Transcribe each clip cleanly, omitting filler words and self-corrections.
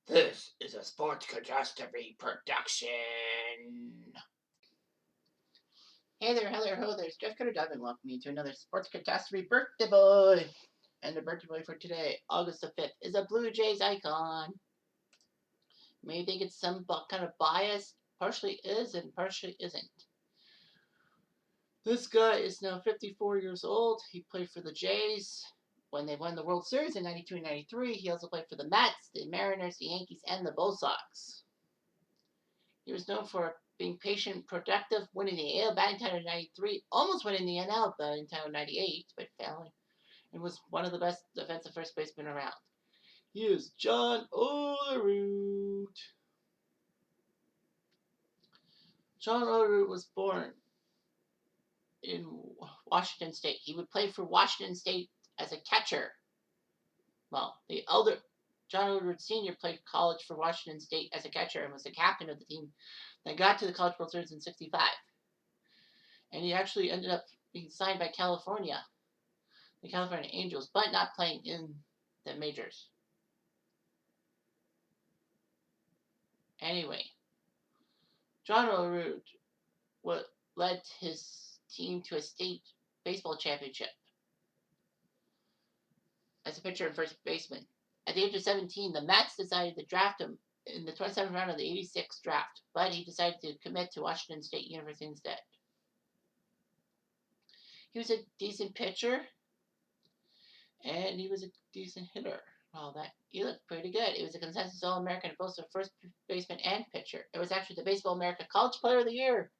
This is a Sports Catastrophe production. Hey there, hello, there's Jeff Cutter Diving. Welcome you to another Sports Catastrophe birthday boy. And the birthday boy for today, August the 5th, is a Blue Jays icon. You may think it's some kind of bias. Partially is and partially isn't. This guy is now 54 years old. He played for the Jays when they won the World Series in 92 and 93. He also played for the Mets, the Mariners, the Yankees, and the Bull Sox. He was known for being patient, productive, winning the AL batting title in 93, almost winning the NL batting title in 98, but failing, and was one of the best defensive first basemen around. He is John Olerud. John Olerud was born in Washington State. He would play for Washington State as a catcher. Well, the elder John Olerud Sr. played college for Washington State as a catcher and was the captain of the team that got to the College World Series in 65. And he actually ended up being signed by California, the California Angels, but not playing in the majors. Anyway, John Olerud led his team to a state baseball championship as a pitcher and first baseman. At the age of 17, the Mets decided to draft him in the 27th round of the 86 draft, but he decided to commit to Washington State University instead. He was a decent pitcher, and he was a decent hitter. Well, he looked pretty good. He was a consensus All-American at both the first baseman and pitcher. It was actually the Baseball America College Player of the Year.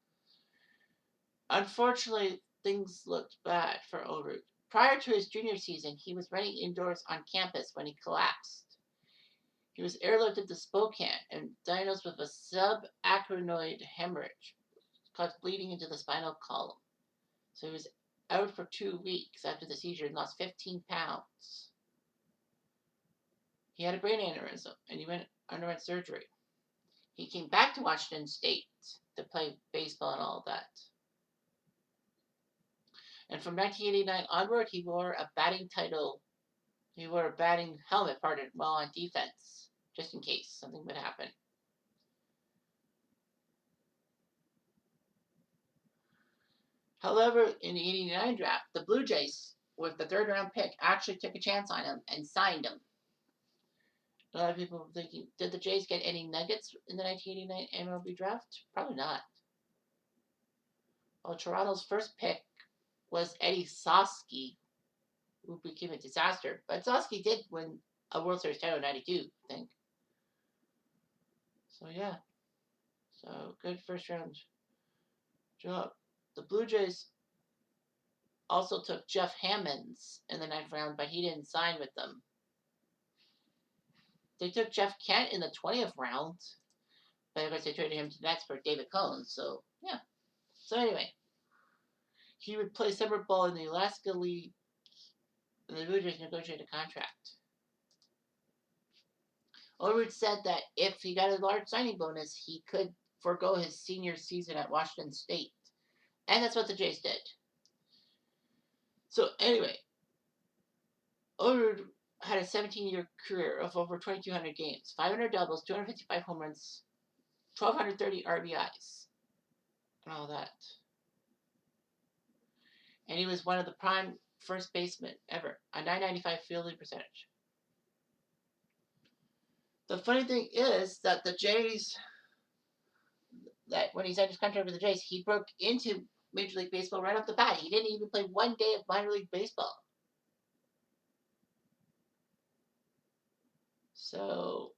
Unfortunately, things looked bad for Olerud. Prior to his junior season, he was running indoors on campus when he collapsed. He was airlifted to Spokane and diagnosed with a subarachnoid hemorrhage, caused bleeding into the spinal column. So he was out for 2 weeks after the seizure and lost 15 pounds. He had a brain aneurysm and he underwent surgery. He came back to Washington State to play baseball and all that. And from 1989 onward, he wore a batting helmet, while on defense, just in case something would happen. However, in the 89 draft, the Blue Jays, with the third round pick, actually took a chance on him and signed him. A lot of people were thinking, did the Jays get any nuggets in the 1989 MLB draft? Probably not. Well, Toronto's first pick was Eddie Sosky, who became a disaster. But Sosky did win a World Series title in 92, I think. So, yeah. So, good first round job. The Blue Jays also took Jeff Hammonds in the 9th round, but he didn't sign with them. They took Jeff Kent in the 20th round, but of course they traded him to the Nets for David Cohn. So, yeah. So, anyway. He would play summer ball in the Alaska League, and the Blue Jays negotiated a contract. Olerud said that if he got a large signing bonus, he could forego his senior season at Washington State. And that's what the Jays did. So, anyway, Olerud had a 17-year career of over 2,200 games, 500 doubles, 255 home runs, 1,230 RBIs, and all that. And he was one of the prime first basemen ever, a .995 fielding percentage. The funny thing is that the Jays, that when he signed his contract with the Jays, he broke into Major League Baseball right off the bat. He didn't even play one day of minor league baseball. So,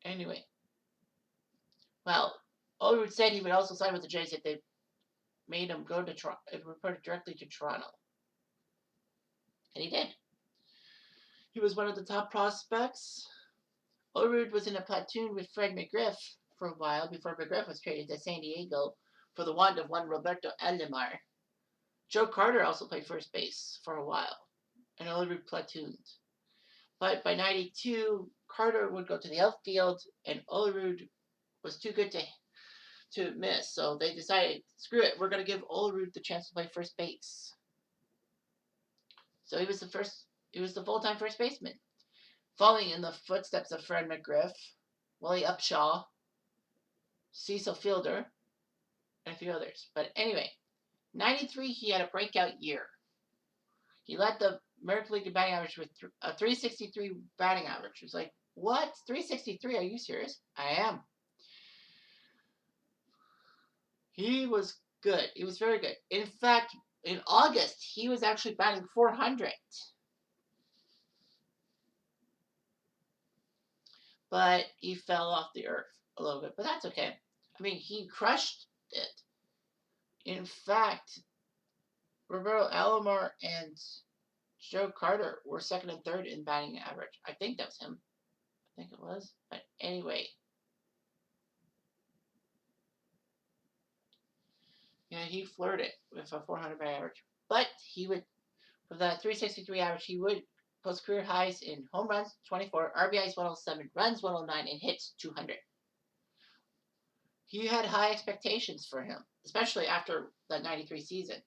anyway. Well, Olerud said he would also sign with the Jays if they made him go to Toronto, reported directly to Toronto. And he did. He was one of the top prospects. Olerud was in a platoon with Fred McGriff for a while before McGriff was traded to San Diego for the want of one Roberto Alomar. Joe Carter also played first base for a while, and Olerud platooned. But by 92, Carter would go to the outfield, and Olerud was too good to miss. So they decided, screw it, we're going to give Olerud the chance to play first base. So he was the full-time first baseman. following in the footsteps of Fred McGriff, Willie Upshaw, Cecil Fielder, and a few others. But anyway, 93, he had a breakout year. He led the American League in batting average with a 363 batting average. It was like, what? 363? Are you serious? I am. He was good. He was very good. In fact, in August, he was actually batting 400. But he fell off the earth a little bit. But that's okay. I mean, he crushed it. In fact, Roberto Alomar and Joe Carter were second and third in batting average. I think that was him. I think it was. But anyway. Yeah, he flirted with a 400 batting average. But he would, with that 363 average, he would post career highs in home runs 24, RBIs 107, runs 109, and hits 200. He had high expectations for him, especially after the 93 season.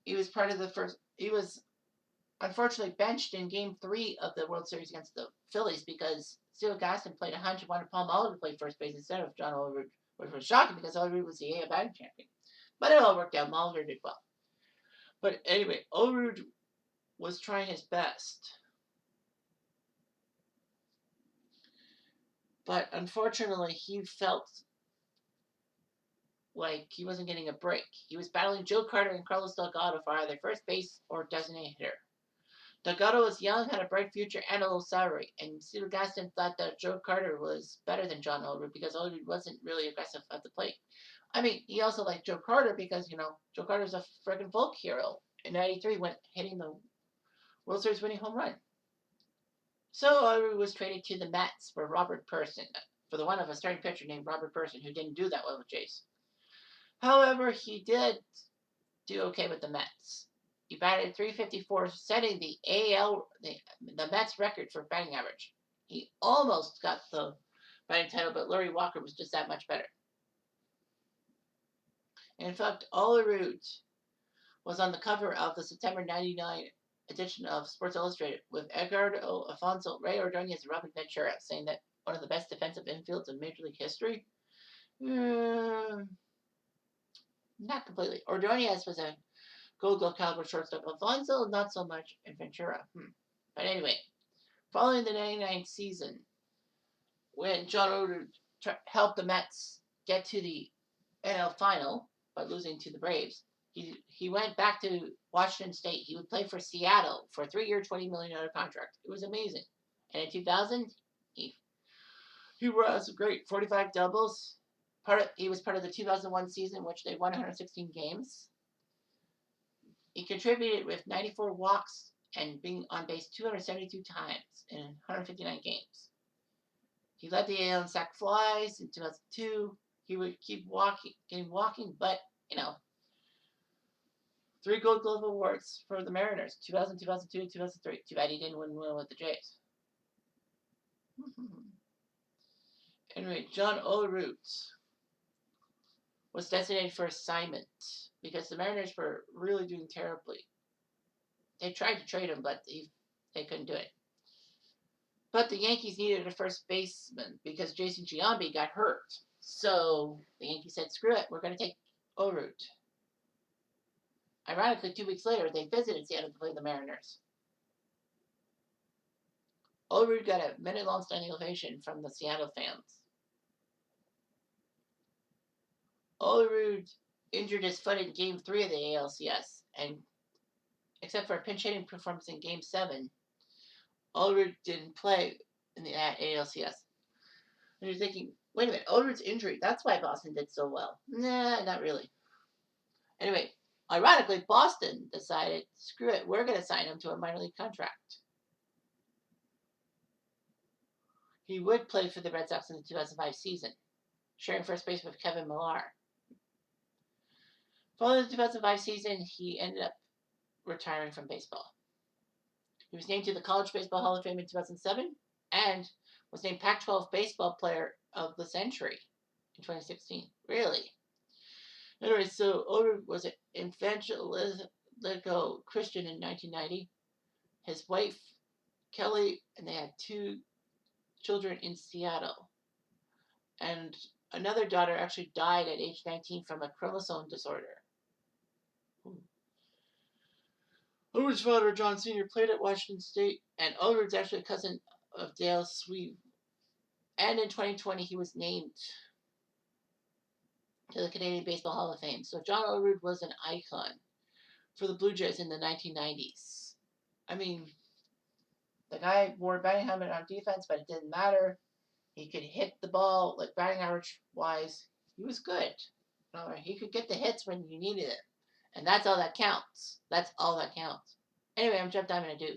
He was part of the first. He was unfortunately benched in Game 3 of the World Series against the Phillies because Steele Gaston played 100, wanted Paul Muller to play first base instead of John Olerud, which was shocking because Olerud was the AL batting champion. But it all worked out. Muller did well. But anyway, Olerud was trying his best. But unfortunately, he felt like he wasn't getting a break. He was battling Joe Carter and Carlos Delgado for either first base or designated hitter. Delgado was young, had a bright future, and a low salary, and Steele Gaston thought that Joe Carter was better than John Olerud because Olerud wasn't really aggressive at the plate. I mean, he also liked Joe Carter because, Joe Carter's a friggin' folk hero. In 93, went hitting the World Series winning home run. So Olerud was traded to the Mets for Robert Person, for the one of a starting pitcher named Robert Person, who didn't do that well with Jace. However, he did do okay with the Mets. He batted 354, setting the Mets record for batting average. He almost got the batting title, but Larry Walker was just that much better. In fact, Olerud was on the cover of the September 99 edition of Sports Illustrated with Edgardo Alfonso, Ray Ordonez, and Robin Ventura, saying that one of the best defensive infields in Major League history. Not completely. Ordonez was a Gold Glove caliber shortstop. Alfonso, not so much, and Ventura. But anyway, following the 99 season, when John Olerud helped the Mets get to the NL final by losing to the Braves, he went back to Washington State. He would play for Seattle for a 3-year, $20 million contract. It was amazing. And in 2000, he was great. 45 doubles. He was part of the 2001 season, which they won 116 games. He contributed with 94 walks and being on base 272 times in 159 games. He led the AL in sac flies in 2002. He would keep walking, but, 3 Gold Glove awards for the Mariners, 2000, 2002, 2003. Too bad he didn't win one with the Jays. Anyway, John Olerud was designated for assignment because the Mariners were really doing terribly. They tried to trade him, but they couldn't do it. But the Yankees needed a first baseman because Jason Giambi got hurt. So the Yankees said, screw it, we're going to take Olerud. Ironically, 2 weeks later, they visited Seattle to play the Mariners. Olerud got a minute-long standing ovation from the Seattle fans. Olerud injured his foot in Game 3 of the ALCS, and except for a pinch-hitting performance in Game 7, Olerud didn't play in the ALCS. And you're thinking, wait a minute, Olerud's injury, that's why Boston did so well. Nah, not really. Anyway, ironically, Boston decided, screw it, we're going to sign him to a minor league contract. He would play for the Red Sox in the 2005 season, sharing first base with Kevin Millar. Following the 2005 season, he ended up retiring from baseball. He was named to the College Baseball Hall of Fame in 2007 and was named Pac-12 Baseball Player of the Century in 2016. Really? Anyway, so Olerud was an evangelical Christian in 1990. His wife Kelly, and they had 2 children in Seattle. And another daughter actually died at age 19 from a chromosome disorder. Olerud's father, John Sr., played at Washington State, and Olerud's actually a cousin of Dale Sweeve. And in 2020, he was named to the Canadian Baseball Hall of Fame. So John Olerud was an icon for the Blue Jays in the 1990s. I mean, the guy wore a batting helmet on defense, but it didn't matter. He could hit the ball, like batting average wise. He was good. He could get the hits when you needed it. And that's all that counts. That's all that counts. Anyway, I'm Jeff Diamond. I do.